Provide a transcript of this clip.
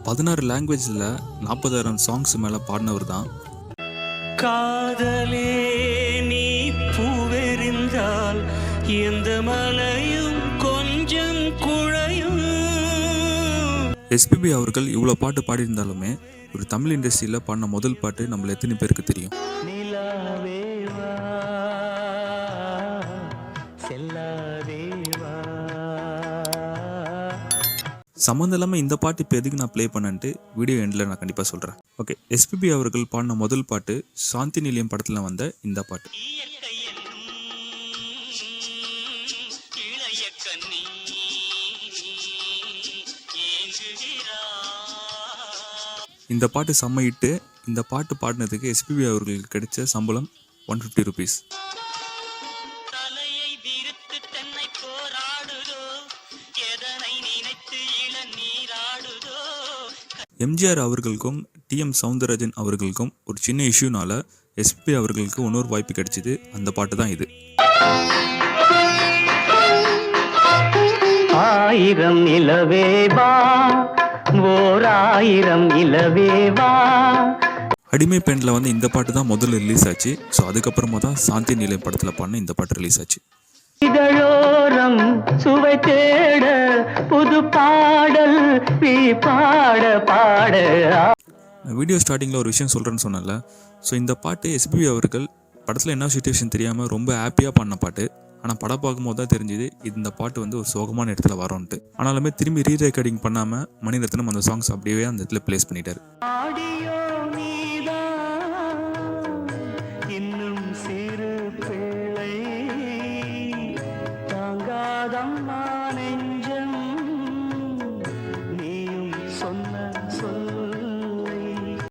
16 லாங்குவேஜில் 40,000 சாங்ஸ் மேலே பாடினவர் தான். காதலே நீ பூவெறிந்தால் எந்த மலையும் கொஞ்சம் குழையும். எஸ்பிபி அவர்கள் இவ்வளோ பாட்டு பாடியிருந்தாலுமே ஒரு தமிழ் இண்டஸ்ட்ரியில் பாடின முதல் பாட்டு நம்மள எத்தனை பேருக்கு தெரியும்? சம்மந்தம் இல்லாமல் இந்த பாட்டு இப்போ எதுக்கு நான் ப்ளே பண்ணேன்ட்டு வீடியோ எண்டில் நான் கண்டிப்பாக சொல்கிறேன். ஓகே, எஸ்பிபி அவர்கள் பாடின முதல் பாட்டு சாந்தி நிலையம் படத்தில் வந்த இந்த பாட்டு. இந்த பாட்டு செம்ம ஹிட்டு. இந்த பாட்டு பாடினதுக்கு எஸ்பிபி அவர்களுக்கு கிடைச்ச சம்பளம் 150 rupees. எம்ஜிஆர் அவர்களுக்கும் டிஎம் சவுந்தரராஜன் அவர்களுக்கும் ஒரு சின்ன இஷ்யூனால எஸ்பிபி அவர்களுக்கு இன்னொரு வாய்ப்பு கிடைச்சிது. அந்த பாட்டு தான் இது. ஆயிரம் நிலவேவா ஓர் ஆயிரம் நிலவேவா. அடிமை பெண்ணில் வந்து இந்த பாட்டு தான் முதல்ல ரிலீஸ் ஆச்சு. ஸோ அதுக்கப்புறமா தான் சாந்தி நிலையம் படத்தில் பாடின இந்த பாட்டு ரிலீஸ் ஆச்சு. இதழோரம் சுவை தேட புது பாடல் பாட பாட. நான் வீடியோ ஸ்டார்டிங்கில் ஒரு விஷயம் சொல்கிறேன்னு சொன்னேன்ல. ஸோ இந்த பாட்டு எஸ்பிபி அவர்கள் படத்தில் என்ன சுச்சுவேஷன் தெரியாமல் ரொம்ப ஹாப்பியாக பாடின பாட்டு. ஆனால் படம் பார்க்கும்போது தான் தெரிஞ்சுது இந்த பாட்டு வந்து ஒரு சோகமான இடத்துல வரோன்ட்டு. ஆனாலுமே திரும்பி ரீரெக்கார்டிங் பண்ணாமல் மணிரத்னம் அந்த சாங்ஸ் அப்படியே அந்த இடத்துல பிளேஸ் பண்ணிட்டார். நெஞ்சம் நீயும் சொன்ன சொல்